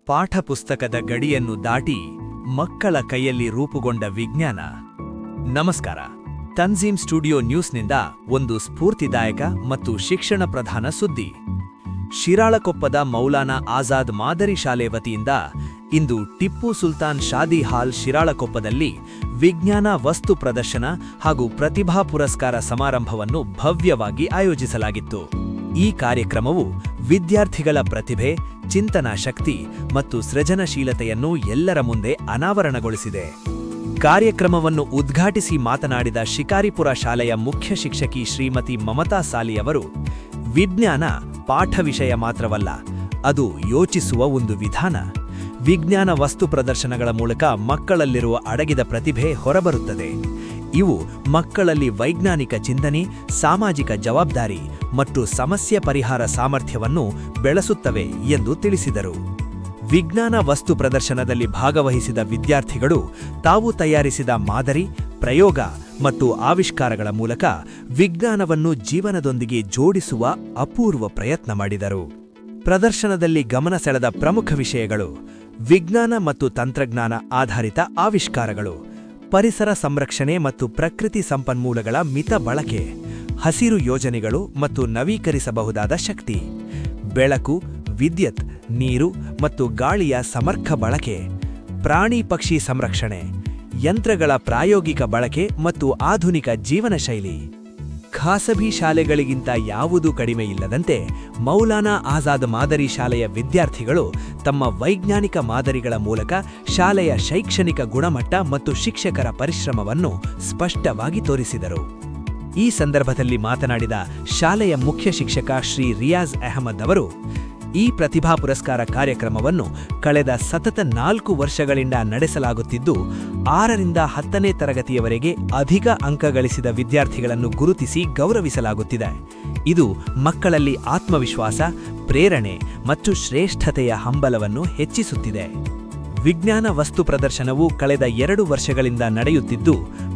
ಪಾಠಪುಸ್ತಕದ ಗಡಿಯನ್ನು ದಾಟಿ ಮಕ್ಕಳ ಕೈಯಲ್ಲಿ ರೂಪುಗೊಂಡ ವಿಜ್ಞಾನ. ನಮಸ್ಕಾರ. ತನ್ಜೀಮ್ ಸ್ಟುಡಿಯೋ ನ್ಯೂಸ್ನಿಂದ ಒಂದು ಸ್ಫೂರ್ತಿದಾಯಕ ಮತ್ತು ಶಿಕ್ಷಣ ಪ್ರಧಾನ ಸುದ್ದಿ. ಶಿರಾಳಕೊಪ್ಪದ ಮೌಲಾನಾ ಆಜಾದ್ ಮಾದರಿ ಶಾಲೆ ವತಿಯಿಂದ ಇಂದು ಟಿಪ್ಪು ಸುಲ್ತಾನ್ ಶಾದಿ ಹಾಲ್ ಶಿರಾಳಕೊಪ್ಪದಲ್ಲಿ ವಿಜ್ಞಾನ ವಸ್ತು ಪ್ರದರ್ಶನ ಹಾಗೂ ಪ್ರತಿಭಾ ಪುರಸ್ಕಾರ ಸಮಾರಂಭವನ್ನು ಭವ್ಯವಾಗಿ ಆಯೋಜಿಸಲಾಗಿತ್ತು. ಈ ಕಾರ್ಯಕ್ರಮವು ವಿದ್ಯಾರ್ಥಿಗಳ ಪ್ರತಿಭೆ, ಚಿಂತನಾ ಶಕ್ತಿ ಮತ್ತು ಸೃಜನಶೀಲತೆಯನ್ನು ಎಲ್ಲರ ಮುಂದೆ ಅನಾವರಣಗೊಳಿಸಿದೆ. ಕಾರ್ಯಕ್ರಮವನ್ನು ಉದ್ಘಾಟಿಸಿ ಮಾತನಾಡಿದ ಶಿಕಾರಿಪುರ ಶಾಲೆಯ ಮುಖ್ಯ ಶಿಕ್ಷಕಿ ಶ್ರೀಮತಿ ಮಮತಾ ಸಾಲಿಯವರು, ವಿಜ್ಞಾನ ಪಾಠ ವಿಷಯ ಮಾತ್ರವಲ್ಲ, ಅದು ಯೋಚಿಸುವ ಒಂದು ವಿಧಾನ. ವಿಜ್ಞಾನ ವಸ್ತು ಪ್ರದರ್ಶನಗಳ ಮೂಲಕ ಮಕ್ಕಳಲ್ಲಿರುವ ಅಡಗಿದ ಪ್ರತಿಭೆ ಹೊರಬರುತ್ತದೆ. ಇವು ಮಕ್ಕಳಲ್ಲಿ ವೈಜ್ಞಾನಿಕ ಚಿಂತನೆ, ಸಾಮಾಜಿಕ ಜವಾಬ್ದಾರಿ ಮತ್ತು ಸಮಸ್ಯೆ ಪರಿಹಾರ ಸಾಮರ್ಥ್ಯವನ್ನು ಬೆಳೆಸುತ್ತವೆ ಎಂದು ತಿಳಿಸಿದರು. ವಿಜ್ಞಾನ ವಸ್ತು ಪ್ರದರ್ಶನದಲ್ಲಿ ಭಾಗವಹಿಸಿದ ವಿದ್ಯಾರ್ಥಿಗಳು ತಾವು ತಯಾರಿಸಿದ ಮಾದರಿ, ಪ್ರಯೋಗ ಮತ್ತು ಆವಿಷ್ಕಾರಗಳ ಮೂಲಕ ವಿಜ್ಞಾನವನ್ನು ಜೀವನದೊಂದಿಗೆ ಜೋಡಿಸುವ ಅಪೂರ್ವ ಪ್ರಯತ್ನ ಮಾಡಿದರು. ಪ್ರದರ್ಶನದಲ್ಲಿ ಗಮನ ಸೆಳೆದ ಪ್ರಮುಖ ವಿಷಯಗಳು: ವಿಜ್ಞಾನ ಮತ್ತು ತಂತ್ರಜ್ಞಾನ ಆಧಾರಿತ ಆವಿಷ್ಕಾರಗಳು, ಪರಿಸರ ಸಂರಕ್ಷಣೆ ಮತ್ತು ಪ್ರಕೃತಿ ಸಂಪನ್ಮೂಲಗಳ ಮಿತ ಬಳಕೆ, ಹಸಿರು ಯೋಜನೆಗಳು ಮತ್ತು ನವೀಕರಿಸಬಹುದಾದ ಶಕ್ತಿ, ಬೆಳಕು, ವಿದ್ಯುತ್, ನೀರು ಮತ್ತು ಗಾಳಿಯ ಸಮರ್ಥ ಬಳಕೆ, ಪ್ರಾಣಿ ಪಕ್ಷಿ ಸಂರಕ್ಷಣೆ, ಯಂತ್ರಗಳ ಪ್ರಾಯೋಗಿಕ ಬಳಕೆ ಮತ್ತು ಆಧುನಿಕ ಜೀವನ ಶೈಲಿ. ಖಾಸಗಿ ಶಾಲೆಗಳಿಗಿಂತ ಯಾವುದೂ ಕಡಿಮೆಯಿಲ್ಲದಂತೆ ಮೌಲಾನಾ ಆಜಾದ್ ಮಾದರಿ ಶಾಲೆಯ ವಿದ್ಯಾರ್ಥಿಗಳು ತಮ್ಮ ವೈಜ್ಞಾನಿಕ ಮಾದರಿಗಳ ಮೂಲಕ ಶಾಲೆಯ ಶೈಕ್ಷಣಿಕ ಗುಣಮಟ್ಟ ಮತ್ತು ಶಿಕ್ಷಕರ ಪರಿಶ್ರಮವನ್ನು ಸ್ಪಷ್ಟವಾಗಿ ತೋರಿಸಿದರು. ಈ ಸಂದರ್ಭದಲ್ಲಿ ಮಾತನಾಡಿದ ಶಾಲೆಯ ಮುಖ್ಯ ಶಿಕ್ಷಕ ಶ್ರೀ ರಿಯಾಜ್ ಅಹಮದ್ ಅವರು, ಈ ಪ್ರತಿಭಾ ಪುರಸ್ಕಾರ ಕಾರ್ಯಕ್ರಮವನ್ನು ಕಳೆದ ಸತತ 4 ವರ್ಷಗಳಿಂದ ನಡೆಸಲಾಗುತ್ತಿದ್ದು, 6ರಿಂದ 10ನೇ ತರಗತಿಯವರೆಗೆ ಅಧಿಕ ಅಂಕ ಗಳಿಸಿದ ವಿದ್ಯಾರ್ಥಿಗಳನ್ನು ಗುರುತಿಸಿ ಗೌರವಿಸಲಾಗುತ್ತಿದೆ. ಇದು ಮಕ್ಕಳಲ್ಲಿ ಆತ್ಮವಿಶ್ವಾಸ, ಪ್ರೇರಣೆ ಮತ್ತು ಶ್ರೇಷ್ಠತೆಯ ಹಂಬಲವನ್ನು ಹೆಚ್ಚಿಸುತ್ತಿದೆ. ವಿಜ್ಞಾನ ವಸ್ತು ಪ್ರದರ್ಶನವು ಕಳೆದ 2 ವರ್ಷಗಳಿಂದ ನಡೆಯುತ್ತಿದ್ದು,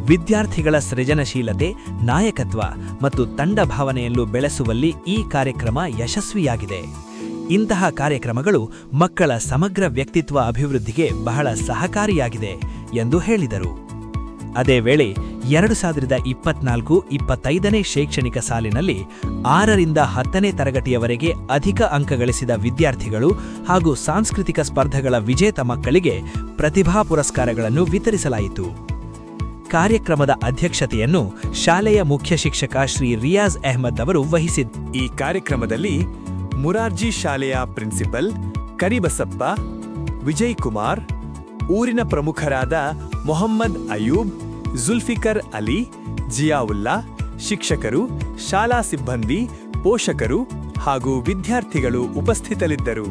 ವಿದ್ಯಾರ್ಥಿಗಳ ಸೃಜನಶೀಲತೆ, ನಾಯಕತ್ವ ಮತ್ತು ತಂಡ ಭಾವನೆಯನ್ನು ಬೆಳೆಸುವಲ್ಲಿ ಈ ಕಾರ್ಯಕ್ರಮ ಯಶಸ್ವಿಯಾಗಿದೆ. ಇಂತಹ ಕಾರ್ಯಕ್ರಮಗಳು ಮಕ್ಕಳ ಸಮಗ್ರ ವ್ಯಕ್ತಿತ್ವ ಅಭಿವೃದ್ಧಿಗೆ ಬಹಳ ಸಹಕಾರಿಯಾಗಿದೆ ಎಂದು ಹೇಳಿದರು. ಅದೇ ವೇಳೆ 2024-25ನೇ ಶೈಕ್ಷಣಿಕ ಸಾಲಿನಲ್ಲಿ 6ರಿಂದ 10ನೇ ತರಗತಿಯವರೆಗೆ ಅಧಿಕ ಅಂಕ ಗಳಿಸಿದ ವಿದ್ಯಾರ್ಥಿಗಳು ಹಾಗೂ ಸಾಂಸ್ಕೃತಿಕ ಸ್ಪರ್ಧೆಗಳ ವಿಜೇತ ಮಕ್ಕಳಿಗೆ ಪ್ರತಿಭಾ ಪುರಸ್ಕಾರಗಳನ್ನು ವಿತರಿಸಲಾಯಿತು. ಕಾರ್ಯಕ್ರಮದ ಅಧ್ಯಕ್ಷತೆಯನ್ನು ಶಾಲೆಯ ಮುಖ್ಯ ಶಿಕ್ಷಕ ಶ್ರೀ ರಿಯಾಜ್ ಅಹಮದ್ ಅವರು ವಹಿಸಿದ್ದರು. ಈ ಕಾರ್ಯಕ್ರಮದಲ್ಲಿ ಮುರಾರ್ಜಿ ಶಾಲೆಯ ಪ್ರಿನ್ಸಿಪಲ್ ಕರಿಬಸಪ್ಪ, ವಿಜಯ್ ಕುಮಾರ್, ಊರಿನ ಪ್ರಮುಖರಾದ ಮೊಹಮ್ಮದ್ ಅಯೂಬ್, ಜುಲ್ಫಿಕರ್ ಅಲಿ, ಜಿಯಾವುಲ್ಲಾ, ಶಿಕ್ಷಕರು, ಶಾಲಾ ಸಿಬ್ಬಂದಿ, ಪೋಷಕರು ಹಾಗೂ ವಿದ್ಯಾರ್ಥಿಗಳು ಉಪಸ್ಥಿತರಿದ್ದರು.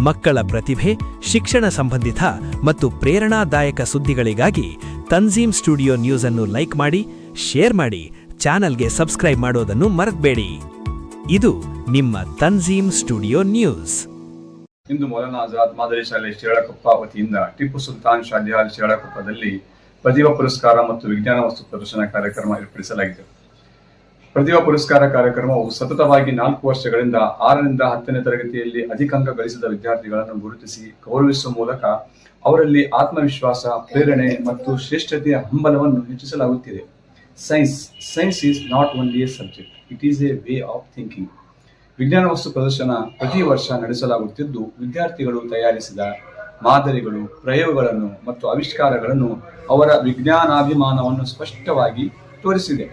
ಮಕ್ಕಳ ಪ್ರತಿಭೆ, ಶಿಕ್ಷಣ ಸಂಬಂಧಿತ ಮತ್ತು ಪ್ರೇರಣಾದಾಯಕ ಸುದ್ದಿಗಳಿಗಾಗಿ ತನ್ಜೀಮ್ ಸ್ಟುಡಿಯೋ ನ್ಯೂಸ್ ಅನ್ನು ಲೈಕ್ ಮಾಡಿ, ಶೇರ್ ಮಾಡಿ, ಚಾನಲ್ಗೆ ಸಬ್ಸ್ಕ್ರೈಬ್ ಮಾಡೋದನ್ನು ಮರೆಯಬೇಡಿ. ಇದು ನಿಮ್ಮ ತನ್ಜೀಮ್ ಸ್ಟುಡಿಯೋ ನ್ಯೂಸ್. ಇಂದು ಮೌಲಾನಾ ಆಜಾದ್ ಮಾದರಿ ಶಾಲೆ ಶಿರಾಳಕೊಪ್ಪ ವತಿಯಿಂದ ಟಿಪ್ಪು ಸುಲ್ತಾನ್ ಶಾದಿ ಹಾಲ್ ಶಿರಾಳಕೊಪ್ಪದಲ್ಲಿ ಪ್ರತಿಭಾ ಪುರಸ್ಕಾರ ಮತ್ತು ವಿಜ್ಞಾನ ವಸ್ತು ಪ್ರದರ್ಶನ ಕಾರ್ಯಕ್ರಮ ಏರ್ಪಡಿಸಲಾಗಿದೆ. ಪ್ರತಿಭಾ ಪುರಸ್ಕಾರ ಕಾರ್ಯಕ್ರಮವು ಸತತವಾಗಿ 4 ವರ್ಷಗಳಿಂದ 6ರಿಂದ 10ನೇ ತರಗತಿಯಲ್ಲಿ ಅಧಿಕ ಅಂಕ ಗಳಿಸಿದ ವಿದ್ಯಾರ್ಥಿಗಳನ್ನು ಗುರುತಿಸಿ ಗೌರವಿಸುವ ಮೂಲಕ ಅವರಲ್ಲಿ ಆತ್ಮವಿಶ್ವಾಸ, ಪ್ರೇರಣೆ ಮತ್ತು ಶ್ರೇಷ್ಠತೆಯ ಹಂಬಲವನ್ನು ಹೆಚ್ಚಿಸಲಾಗುತ್ತಿದೆ. Science is not only a subject, it is a way of thinking. ವಿಜ್ಞಾನ ವಸ್ತು ಪ್ರದರ್ಶನ ಪ್ರತಿ ವರ್ಷ ನಡೆಸಲಾಗುತ್ತಿದ್ದು, ವಿದ್ಯಾರ್ಥಿಗಳು ತಯಾರಿಸಿದ ಮಾದರಿಗಳು, ಪ್ರಯೋಗಗಳನ್ನು ಮತ್ತು ಆವಿಷ್ಕಾರಗಳನ್ನು ಅವರ ವಿಜ್ಞಾನಾಭಿಮಾನವನ್ನು ಸ್ಪಷ್ಟವಾಗಿ ತೋರಿಸಿದೆ.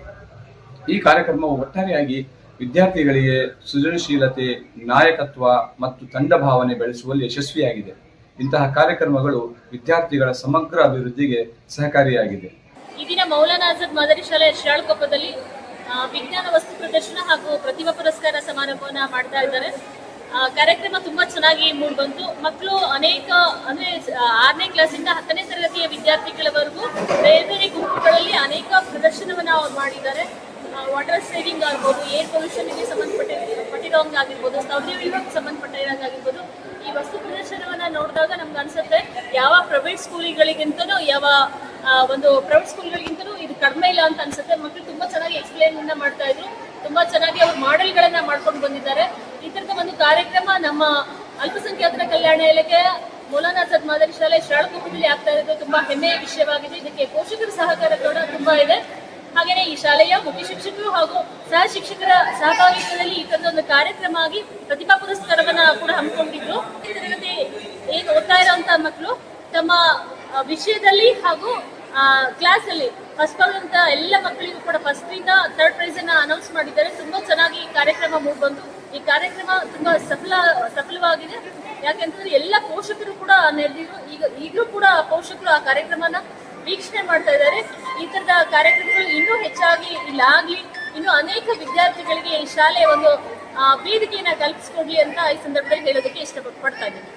ಈ ಕಾರ್ಯಕ್ರಮವು ಒಟ್ಟಾರೆಯಾಗಿ ವಿದ್ಯಾರ್ಥಿಗಳಿಗೆ ಸೃಜನಶೀಲತೆ, ನಾಯಕತ್ವ ಮತ್ತು ತಂಡ ಭಾವನೆ ಬೆಳೆಸುವಲ್ಲಿ ಯಶಸ್ವಿಯಾಗಿದೆ. ಇಂತಹ ಕಾರ್ಯಕ್ರಮಗಳು ವಿದ್ಯಾರ್ಥಿಗಳ ಸಮಗ್ರ ಅಭಿವೃದ್ಧಿಗೆ ಸಹಕಾರಿಯಾಗಿದೆ. ಈ ದಿನ ಮೌಲಾನಾ ಆಜಾದ್ ಮಾದರಿ ಶಾಲೆ ಶಿರಾಳಕೊಪ್ಪದಲ್ಲಿ ವಿಜ್ಞಾನ ವಸ್ತು ಪ್ರದರ್ಶನ ಹಾಗೂ ಪ್ರತಿಭಾ ಪುರಸ್ಕಾರ ಸಮಾರಂಭವನ್ನ ಮಾಡ್ತಾ ಇದ್ದಾರೆ. ಕಾರ್ಯಕ್ರಮ ತುಂಬಾ ಚೆನ್ನಾಗಿ ಮೂಡಿ ಬಂತು. ಮಕ್ಕಳು ಅನೇಕ 6ನೇ ಕ್ಲಾಸಿಂದ 10ನೇ ತರಗತಿಯ ವಿದ್ಯಾರ್ಥಿಗಳವರೆಗೂ ಬೇರೆ ಬೇರೆ ಗುಂಪುಗಳಲ್ಲಿ ಅನೇಕ ಪ್ರದರ್ಶನವನ್ನ ಅವ್ರು ಮಾಡಿದ್ದಾರೆ. ವಾಟರ್ ಸೇವಿಂಗ್ ಆಗ್ಬೋದು, ಏರ್ ಪೊಲ್ಯೂಷನ್ಗೆ ಸಂಬಂಧಪಟ್ಟಿರೋಂಗಾಗಿರ್ಬೋದು, ಸೌರ ವಿಭಾಗಕ್ಕೆ ಸಂಬಂಧಪಟ್ಟಿರೋಂಗಾಗಿರ್ಬೋದು. ಈ ವಸ್ತು ಪ್ರದರ್ಶನವನ್ನ ನೋಡಿದಾಗ ನಮ್ಗೆ ಅನ್ಸುತ್ತೆ ಯಾವ ಪ್ರೈವೇಟ್ ಸ್ಕೂಲ್ಗಳಿಗಿಂತನೂ ಒಂದು ಪ್ರೈವೇಟ್ ಸ್ಕೂಲ್ಗಳಿಗಿಂತಲೂ ಇದು ಕಡಿಮೆ ಇಲ್ಲ ಅಂತ ಅನ್ಸುತ್ತೆ. ಮಕ್ಕಳು ತುಂಬಾ ಚೆನ್ನಾಗಿ ಎಕ್ಸ್ಪ್ಲೇನ್ ಮಾಡ್ತಾ ಇದ್ರು, ತುಂಬಾ ಚೆನ್ನಾಗಿ ಅವ್ರು ಮಾಡೆಲ್ಗಳನ್ನ ಮಾಡ್ಕೊಂಡು ಬಂದಿದ್ದಾರೆ. ಈ ತರದ ಒಂದು ಕಾರ್ಯಕ್ರಮ ನಮ್ಮ ಅಲ್ಪಸಂಖ್ಯಾತರ ಕಲ್ಯಾಣ ಇಲಾಖೆ ಮೌಲಾನಾ ಆಜಾದ್ ಮಾದರಿ ಶಾಲೆ ಶಿರಾಳಕೊಪ್ಪದಲ್ಲಿ ಆಗ್ತಾ ಇರೋದು ತುಂಬಾ ಹೆಮ್ಮೆಯ ವಿಷಯವಾಗಿದೆ. ಇದಕ್ಕೆ ಪೋಷಕರ ಸಹಕಾರ ಕೂಡ ತುಂಬಾ ಇದೆ. ಹಾಗೆಯೇ ಈ ಶಾಲೆಯ ಮುಖ್ಯ ಶಿಕ್ಷಕರು ಹಾಗೂ ಸಹ ಶಿಕ್ಷಕರ ಸಹಭಾಗಿತ್ವದಲ್ಲಿ ಈ ತರದ ಒಂದು ಕಾರ್ಯಕ್ರಮ ಆಗಿ ಪ್ರತಿಭಾ ಪುರಸ್ಕಾರವನ್ನ ಕೂಡ ಹಮ್ಮಿಕೊಂಡಿದ್ರು. ಈ ತರಗತಿ ಏನು ಓದ್ತಾ ಇರುವಂತಹ ಮಕ್ಕಳು ತಮ್ಮ ವಿಷಯದಲ್ಲಿ ಹಾಗೂ ಕ್ಲಾಸ್ ಅಲ್ಲಿ ಫಸ್ಟ್ ಬಂದಂತ ಎಲ್ಲ ಮಕ್ಕಳಿಗೂ ಕೂಡ ಫಸ್ಟ್ ಇಂದ ಥರ್ಡ್ ಪ್ರೈಸ್ ಅನ್ನ ಅನೌನ್ಸ್ ಮಾಡಿದ್ದಾರೆ. ತುಂಬಾ ಚೆನ್ನಾಗಿ ಈ ಕಾರ್ಯಕ್ರಮ ಮೂಡ್ ಬಂತು. ಈ ಕಾರ್ಯಕ್ರಮ ತುಂಬಾ ಸಫಲವಾಗಿದೆ. ಯಾಕೆಂತಂದ್ರೆ ಎಲ್ಲ ಪೋಷಕರು ಕೂಡ ನೆರೆದಿದ್ರು. ಈಗಲೂ ಕೂಡ ಪೋಷಕರು ಆ ಕಾರ್ಯಕ್ರಮನ ವೀಕ್ಷಣೆ ಮಾಡ್ತಾ ಇದ್ದಾರೆ. ಈ ತರದ ಕಾರ್ಯಕ್ರಮಗಳು ಇನ್ನೂ ಹೆಚ್ಚಾಗಿ ಇಲ್ಲಾಗ್ಲಿ, ಇನ್ನು ಅನೇಕ ವಿದ್ಯಾರ್ಥಿಗಳಿಗೆ ಈ ಶಾಲೆ ಒಂದು ವೇದಿಕೆಯನ್ನ ಕಲ್ಪಿಸಿಕೊಡ್ಲಿ ಅಂತ ಈ ಸಂದರ್ಭದಲ್ಲಿ ಹೇಳೋದಕ್ಕೆ ಇಷ್ಟಪಡ್ತಾ ಇದ್ದೀನಿ.